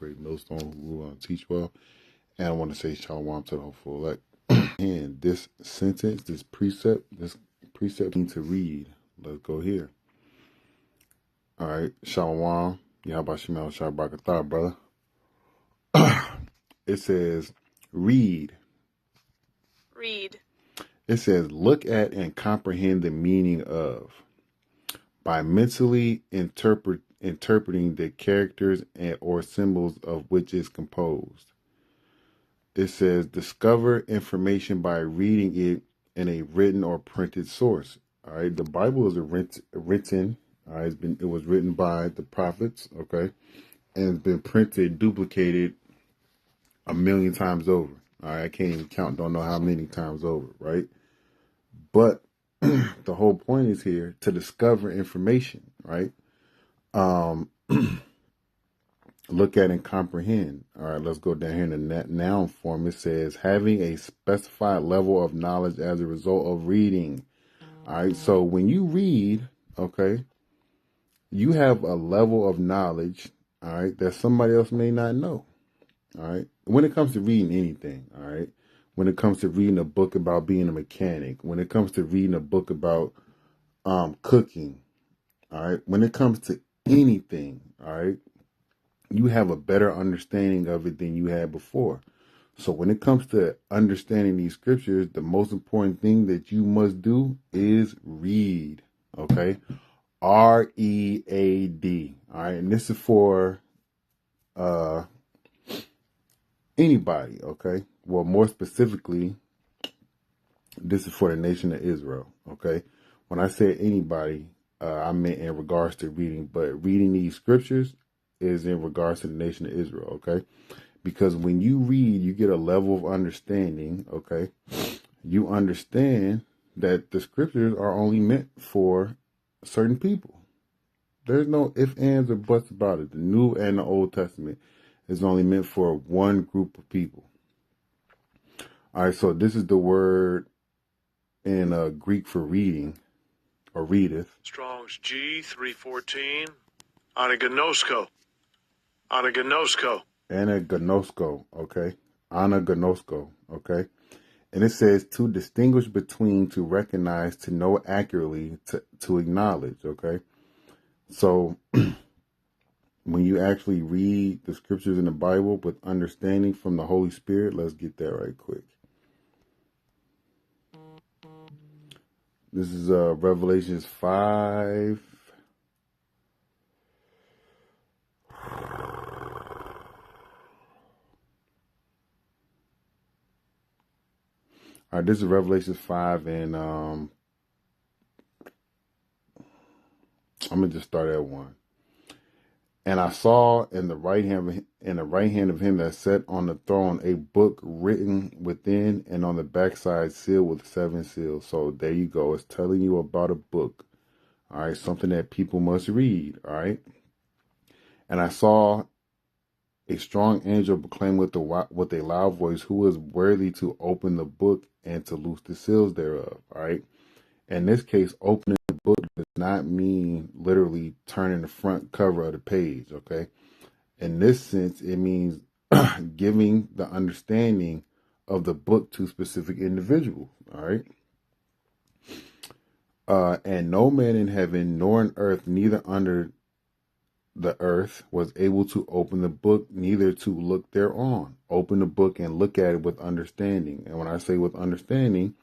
great millstone who teach well. And I want to say shalom to the hopeful elect. And this sentence, this precept need to read. Let's go here. All right, shalom. Yahbashimel Shabrakatah, brother. It says, read. Read. It says, look at and comprehend the meaning of, by mentally interpreting the characters or symbols of which is composed. It says, discover information by reading it in a written or printed source. All right, the Bible is written. All right, it was written by the prophets. Okay, and it's been printed, duplicated 1,000,000 times over. All right, I can't even count. Don't know how many times over. Right, but the whole point is here to discover information. Right. Look at and comprehend. All right, let's go down here in the noun form. It says having a specified level of knowledge as a result of reading. All right, so when you read, okay, you have a level of knowledge, all right, that somebody else may not know. All right, when it comes to reading anything, all right, when it comes to reading a book about being a mechanic, when it comes to reading a book about cooking, all right, when it comes to anything, all right, you have a better understanding of it than you had before. So when it comes to understanding these scriptures, the most important thing that you must do is read. Okay. READ. All right. And this is for anybody. Okay. Well, more specifically, this is for the nation of Israel. Okay. When I said anybody, I meant in regards to reading, but reading these scriptures is in regards to the nation of Israel, okay? Because when you read, you get a level of understanding, okay? You understand that the scriptures are only meant for certain people. There's no ifs, ands, or buts about it. The New and the Old Testament is only meant for one group of people. All right, so this is the word in Greek for reading, or readeth. Strong's G 314, anagnosko. Anagnosko. Anagnosko, okay? Anagnosko, okay? And it says to distinguish between, to recognize, to know accurately, to acknowledge, okay? So when you actually read the scriptures in the Bible with understanding from the Holy Spirit, let's get that right quick. This is Revelations 5. All right, this is Revelation 5, and I'm gonna just start at 1. And I saw in the right hand of him that sat on the throne a book written within and on the backside sealed with 7 seals. So there you go. It's telling you about a book. All right, something that people must read. All right. And I saw a strong angel proclaim with a loud voice, who is worthy to open the book and to loose the seals thereof. All right. In this case, opening the book does not mean literally turning the front cover of the page. Okay. In this sense, it means giving the understanding of the book to specific individuals. All right. And no man in heaven nor in earth, neither under the earth, was able to open the book, neither to look thereon. Open the book and look at it with understanding. And when I say with understanding,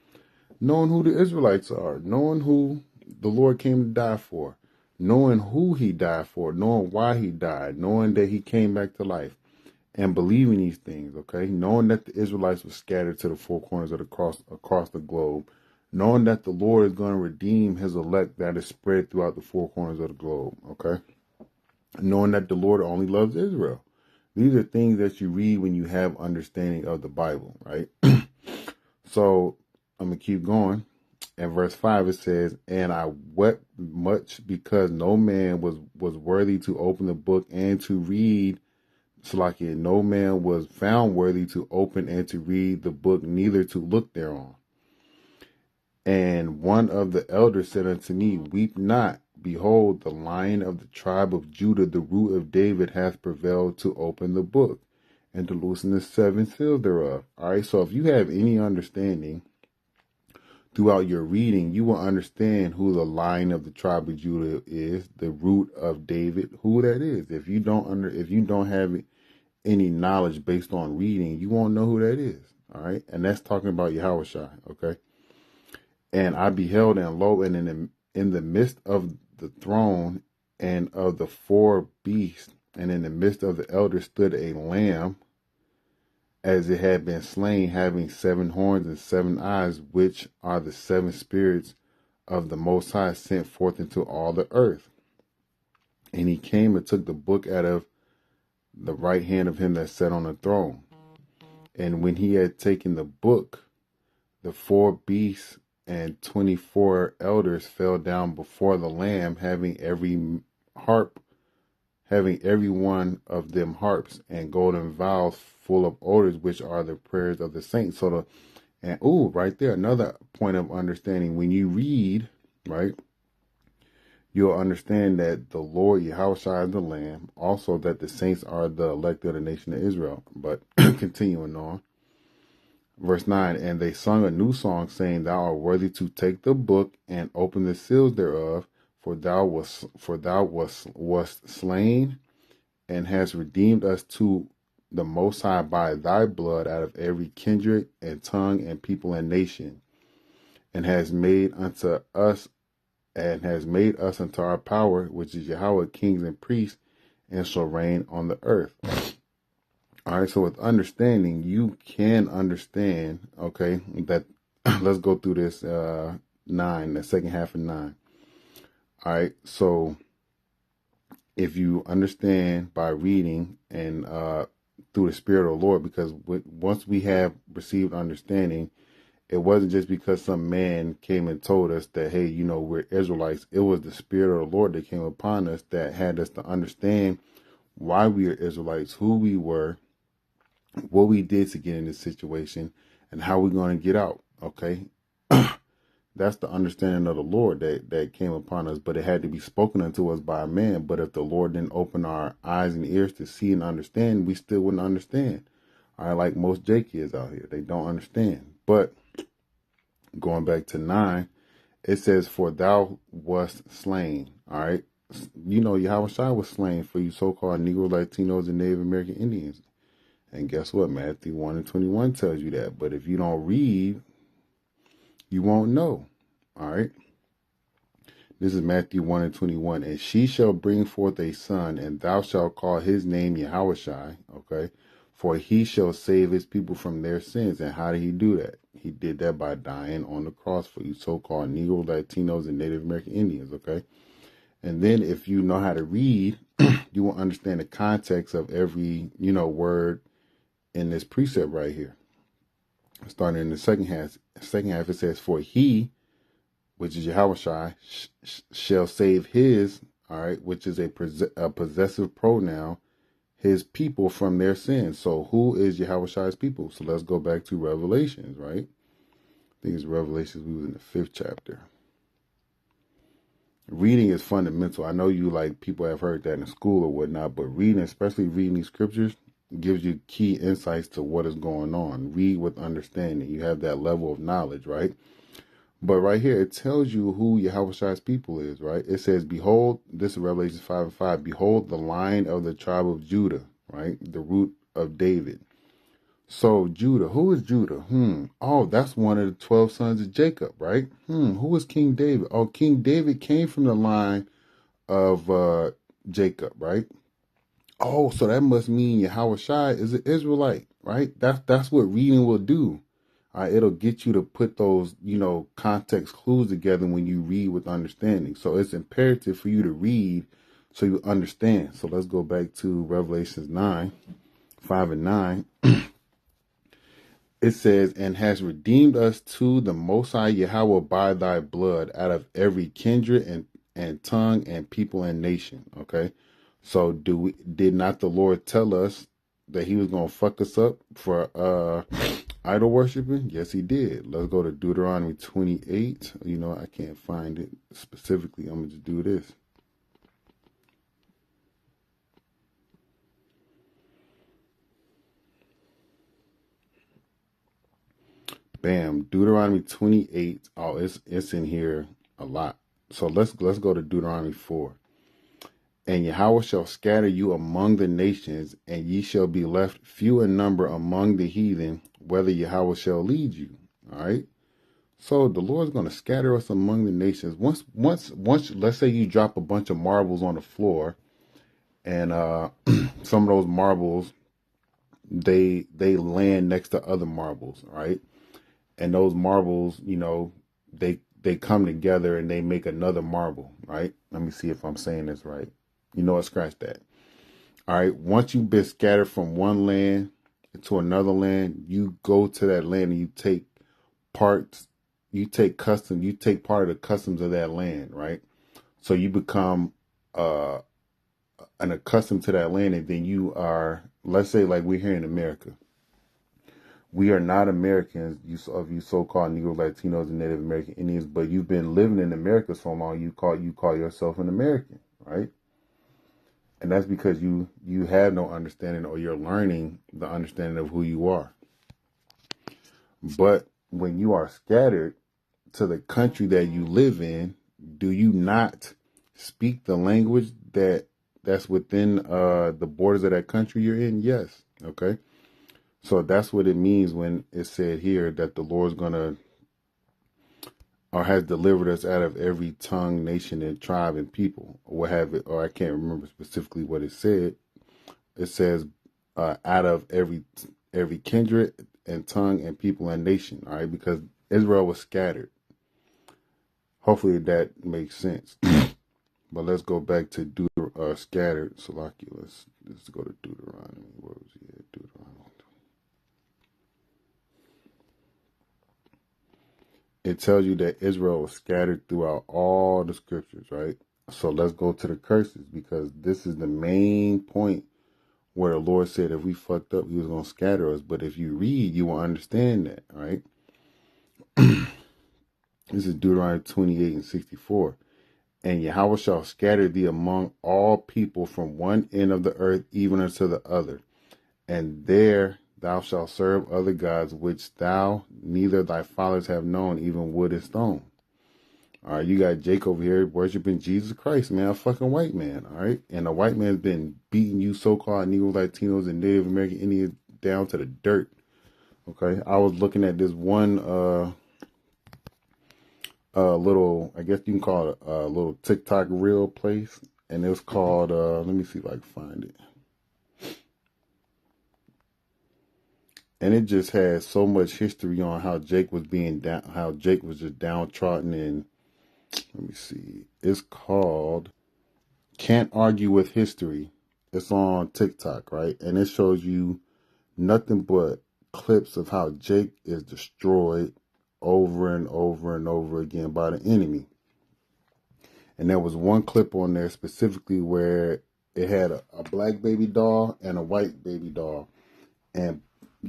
knowing who the Israelites are, knowing who the Lord came to die for, knowing who he died for, knowing why he died, knowing that he came back to life, and believing these things, okay? Knowing that the Israelites were scattered to the four corners of the cross across the globe, knowing that the Lord is going to redeem his elect that is spread throughout the four corners of the globe, okay? Knowing that the Lord only loves Israel. These are things that you read when you have understanding of the Bible, right? So I'm going to keep going. In verse 5, it says, and I wept much because no man was worthy to open the book and to read. Salakia, no man was found worthy to open and to read the book, neither to look thereon. And one of the elders said unto me, weep not, behold, the Lion of the tribe of Judah, the root of David, hath prevailed to open the book and to loosen the seven seals thereof. All right, so if you have any understanding throughout your reading, you will understand who the Lion of the tribe of Judah is, the root of David, who that is. If you don't have any knowledge based on reading, you won't know who that is. All right, and that's talking about Yahushua. Okay, and I beheld, and lo, and in the midst of the throne and of the four beasts, and in the midst of the elders stood a lamb, as it had been slain, having 7 horns and 7 eyes, which are the 7 spirits of the Most High sent forth into all the earth. And he came and took the book out of the right hand of him that sat on the throne. And when he had taken the book, the 4 beasts and 24 elders fell down before the Lamb, having every one of them harps and golden vials full of odors, which are the prayers of the saints. Right there, another point of understanding. When you read, right, you'll understand that the Lord Yahushua is the Lamb, also that the saints are the elect of the nation of Israel. But continuing on, verse 9, and they sung a new song, saying, Thou art worthy to take the book and open the seals thereof, for thou wast slain and hast redeemed us to the Most High by thy blood out of every kindred and tongue and people and nation, and has made us unto our power, which is Yahweh, kings and priests, and shall reign on the earth. All right, so with understanding, you can understand, okay, that let's go through this 9, the second half of 9. All right, so if you understand by reading and through the Spirit of the Lord, because once we have received understanding, it wasn't just because some man came and told us that, hey, we're Israelites. It was the Spirit of the Lord that came upon us that had us to understand why we are Israelites, who we were, what we did to get in this situation, and how we're going to get out. Okay. That's the understanding of the Lord that came upon us, but it had to be spoken unto us by a man. But if the Lord didn't open our eyes and ears to see and understand, we still wouldn't understand. All right, like most J kids out here, they don't understand. But going back to 9, it says, for thou wast slain. All right. Yahushua was slain for you so-called Negro, Latinos, and Native American Indians. And guess what? Matthew 1:21 tells you that. But if you don't read, you won't know. All right. This is Matthew 1:21. And she shall bring forth a son, and thou shalt call his name Yahushua. Okay. For he shall save his people from their sins. And how did he do that? He did that by dying on the cross for you so-called Negro, Latinos, and Native American Indians. Okay. And then if you know how to read, you will understand the context of every, word in this precept right here. Starting in the second half, it says, for he, which is Yahushua, shall save his, all right, which is a possessive pronoun, his people from their sins. So who is Yahushua's people? So let's go back to Revelations, right? I think it's Revelations. We was in the 5th chapter. Reading is fundamental. I know people have heard that in school or whatnot, but reading, especially reading these scriptures, gives you key insights to what is going on. Read with understanding. You have that level of knowledge, right? But right here, it tells you who Yahushua's people is, right? It says, behold, this is Revelation 5:5, behold the Lion of the tribe of Judah, right? The root of David. So Judah, who is Judah? Oh, that's one of the 12 sons of Jacob, right? Who is King David? Oh, King David came from the line of Jacob, right? Oh, so that must mean Yahushua is an Israelite, right? That's what reading will do. It'll get you to put those, context clues together when you read with understanding. So it's imperative for you to read so you understand. So let's go back to Revelations 9:5 and 9. It says, and has redeemed us to the Most High Yahweh by thy blood out of every kindred and tongue and people and nation. Okay. So did not the Lord tell us that he was going to fuck us up for Idol worshiping? Yes, he did. Let's go to Deuteronomy 28. You know, I can't find it specifically. I'm going to just do this. Bam. Deuteronomy 28. Oh, it's in here a lot. So let's go to Deuteronomy 4. And Yahweh shall scatter you among the nations, and ye shall be left few in number among the heathen, whether Yahweh shall lead you. All right. So the Lord's going to scatter us among the nations. Once, let's say you drop a bunch of marbles on the floor, and some of those marbles, they land next to other marbles, right? And those marbles, you know, they come together and they make another marble, right? Let me see if I'm saying this right. You know what? Scratch that. All right. Once you've been scattered from one land to another land, you go to that land and you take parts, you take part of the customs of that land, right? So you become an accustomed to that land, and then you are, let's say, like we're here in America. We are not Americans, you so-called Negro, Latinos, and Native American Indians, but you've been living in America so long, you call yourself an American, right? And that's because you have no understanding, or you're learning the understanding of who you are. But when you are scattered to the country that you live in, do you not speak the language that's within the borders of that country you're in? Yes. Okay. So that's what it means when it said here that the Lord's gonna, or has delivered us out of every tongue, nation, and tribe and people, or what have it, or I can't remember specifically what it said. It says out of every kindred and tongue and people and nation. All right, because Israel was scattered. Hopefully that makes sense. But let's go back to scattered. Salaki, let's go to Deuteronomy. Where was he at? Deuteronomy. It tells you that Israel was scattered throughout all the scriptures, right? So let's go to the curses, because this is the main point where the Lord said if we fucked up, he was going to scatter us. But if you read, you will understand that, right? This is Deuteronomy 28 and 64. And Yahweh shall scatter thee among all people from one end of the earth even unto the other. And there thou shalt serve other gods, which thou neither thy fathers have known, even wood and stone. All right, you got Jake over here worshiping Jesus Christ, man, a fucking white man, all right? And the white man's been beating you so-called Negro, Latinos, and Native American Indians down to the dirt, okay? I was looking at this one little, I guess you can call it a little TikTok reel place, and it was called, let me see if I can find it. And it just has so much history on how Jake was just downtrodden. And let me see, it's called Can't Argue with History. It's on TikTok, right? And it shows you nothing but clips of how Jake is destroyed over and over and over again by the enemy. And there was one clip on there specifically where it had a black baby doll and a white baby doll. And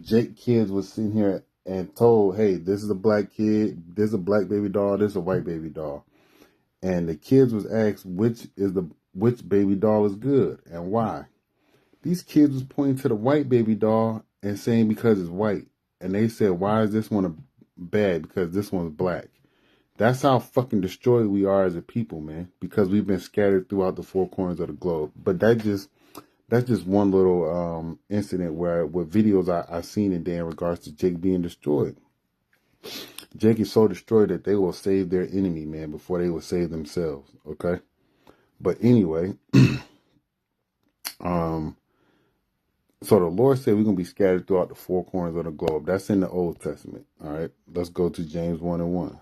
Jake kids was sitting here and told, hey, this is a black kid, this is a black baby doll, this is a white baby doll. And the kids was asked which baby doll is good and why. These kids was pointing to the white baby doll and saying because it's white. And they said, why is this one bad? Because this one's black. That's how fucking destroyed we are as a people, man. Because we've been scattered throughout the four corners of the globe. But that's just one little incident with videos I seen in there in regards to Jake being destroyed. Jake is so destroyed that they will save their enemy, man, before they will save themselves. Okay. But anyway, so the Lord said we're going to be scattered throughout the four corners of the globe. That's in the Old Testament. All right. Let's go to James 1:1.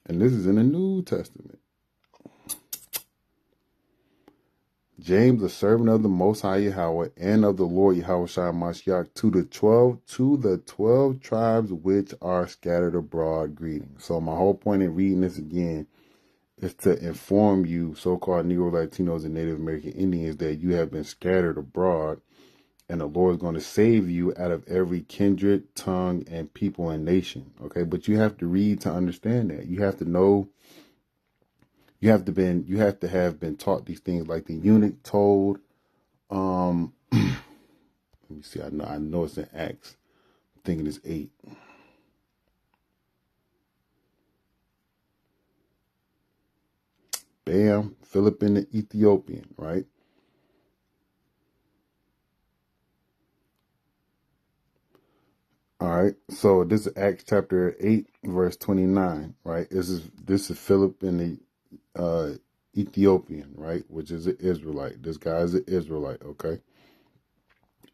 And this is in the New Testament. James, the servant of the Most High Yahweh and of the Lord Yahweh Shai Mashiach, to the 12 tribes which are scattered abroad, greetings. So my whole point in reading this again is to inform you, so-called Negro, Latinos, and Native American Indians, that you have been scattered abroad and the Lord is going to save you out of every kindred, tongue, and people and nation. Okay, but you have to read to understand that. You have to know. You have to have been taught these things, like the eunuch told. Let me see. I know it's in Acts. I'm thinking it's 8. Bam, Philip and the Ethiopian, right? All right. So this is Acts chapter 8, verse 29, right? This is Philip and the Ethiopian, right? Which is an Israelite. This guy is an Israelite, okay?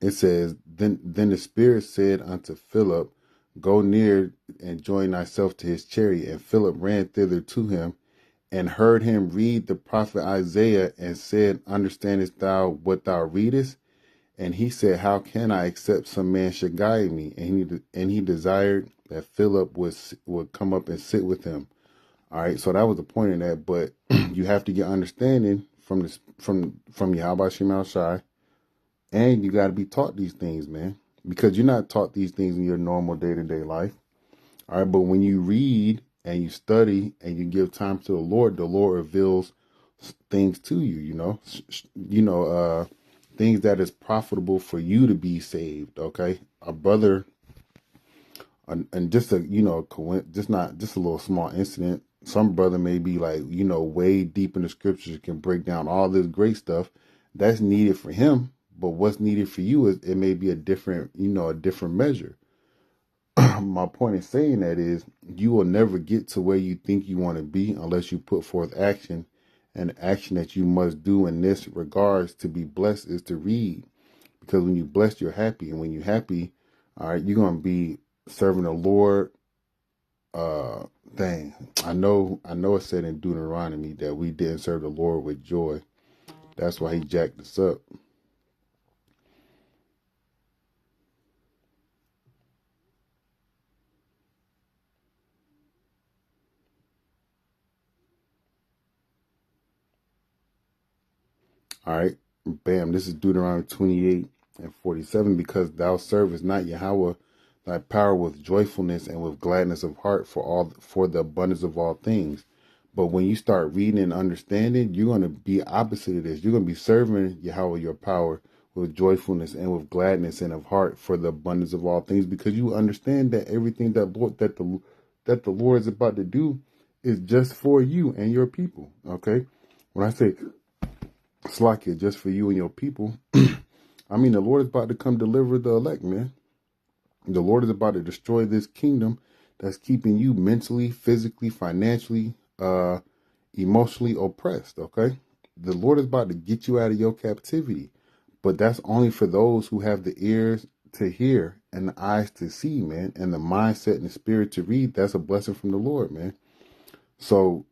It says, Then the Spirit said unto Philip, Go near and join thyself to his chariot. And Philip ran thither to him, and heard him read the prophet Isaiah, and said, Understandest thou what thou readest? And he said, How can I, except some man should guide me? And he desired that Philip would come up and sit with him. All right, so that was the point of that. But you have to get understanding from Yahweh Shem Shai, and you got to be taught these things, man, because you're not taught these things in your normal day-to-day life. All right, but when you read and you study and you give time to the Lord reveals things to you, things that is profitable for you to be saved. Okay, a brother, and just a just a little small incident. Some brother may be like, way deep in the scriptures, can break down all this great stuff that's needed for him. But what's needed for you is it may be a different measure. My point in saying that is you will never get to where you think you want to be unless you put forth action. And the action that you must do in this regards to be blessed is to read. Because when you're blessed, you're happy. And when you're happy, all right, you're going to be serving the Lord. I know it said in Deuteronomy that we didn't serve the Lord with joy. That's why he jacked us up. All right, bam, this is Deuteronomy 28 and 47. Because thou servest not Yahweh thy power with joyfulness and with gladness of heart for the abundance of all things. But when you start reading and understanding, you're going to be opposite of this. You're going to be serving Yahweh your power with joyfulness and with gladness and of heart for the abundance of all things, because you understand that everything that the Lord is about to do is just for you and your people. Okay, when I say Slakia, just for you and your people, I mean the Lord is about to come deliver the elect, man. The Lord is about to destroy this kingdom that's keeping you mentally, physically, financially, emotionally oppressed, okay? The Lord is about to get you out of your captivity, but that's only for those who have the ears to hear and the eyes to see, man, and the mindset and the spirit to read. That's a blessing from the Lord, man. So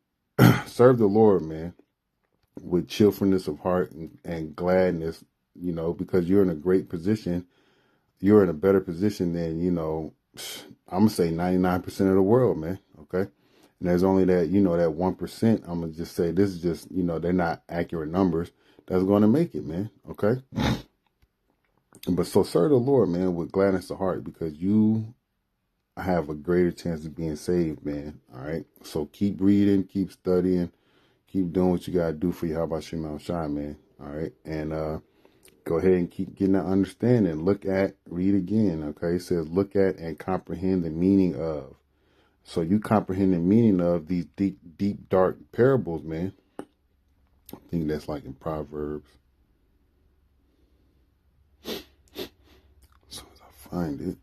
serve the Lord, man, with cheerfulness of heart and gladness, because you're in a great position. You're in a better position than, I'm going to say 99% of the world, man. Okay. And there's only that, that 1%. I'm going to just say this is just, they're not accurate numbers that's going to make it, man. Okay. But so serve the Lord, man, with gladness of heart, because you have a greater chance of being saved, man. All right. So keep reading, keep studying, keep doing what you got to do for you. How about Shema Shai, man? All right. And, go ahead and keep getting that understanding. Read again. Okay. It says, look at and comprehend the meaning of. So you comprehend the meaning of these deep, dark parables, man. I think that's like in Proverbs. As soon as I find it.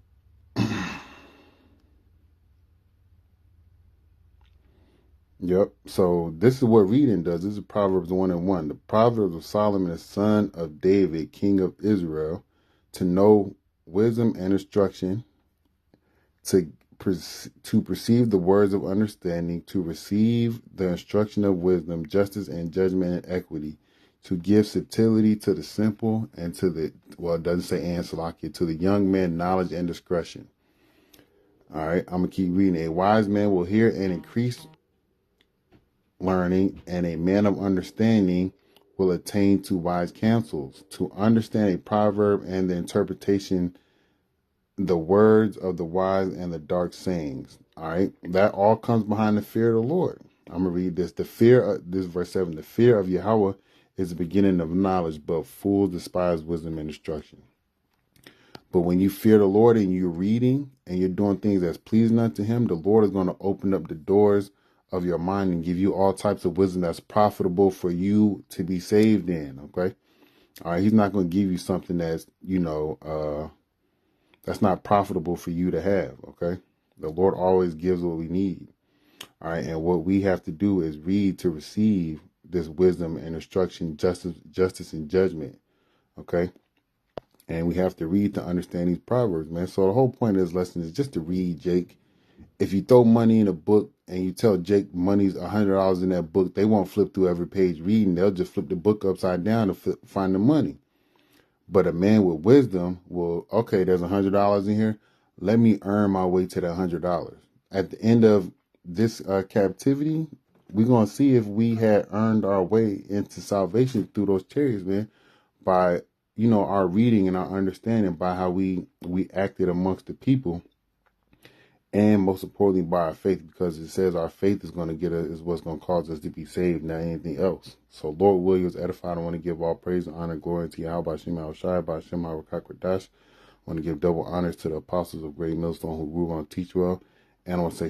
Yep. So this is what reading does. This is Proverbs 1:1. The Proverbs of Solomon, the son of David, king of Israel, to know wisdom and instruction, to perceive the words of understanding, to receive the instruction of wisdom, justice and judgment and equity, to give subtlety to the simple, and it doesn't say and Salakia, to the young man knowledge and discretion. All right, I'm going to keep reading. A wise man will hear and increase learning, and a man of understanding will attain to wise counsels, to understand a proverb and the interpretation, the words of the wise and the dark sayings. All right. That all comes behind the fear of the Lord. I'm going to read this. This verse 7, the fear of Yahweh is the beginning of knowledge, but fools despise wisdom and instruction. But when you fear the Lord and you're reading and you're doing things that's pleasing unto him, the Lord is going to open up the doors of your mind and give you all types of wisdom that's profitable for you to be saved in. Okay. All right. He's not going to give you something that's, that's not profitable for you to have. Okay. The Lord always gives what we need. All right. And what we have to do is read to receive this wisdom and instruction, justice and judgment. Okay. And we have to read to understand these proverbs, man. So the whole point of this lesson is just to read, Jake. If you throw money in a book and you tell Jake money's $100 in that book, they won't flip through every page reading. They'll just flip the book upside down to find the money. But a man with wisdom will, okay, there's $100 in here. Let me earn my way to that $100. At the end of this captivity, we're going to see if we had earned our way into salvation through those chariots, man, by our reading and our understanding, by how we acted amongst the people, and most importantly by our faith, because it says our faith is going to is what's going to cause us to be saved, not anything else. So Lord Williams edified. I want to give all praise, honor, glory to Yahweh Shem Shai, by Shem Rakakwadash. I want to give double honors to the apostles of Great Millstone who grew on teach well, and I want to say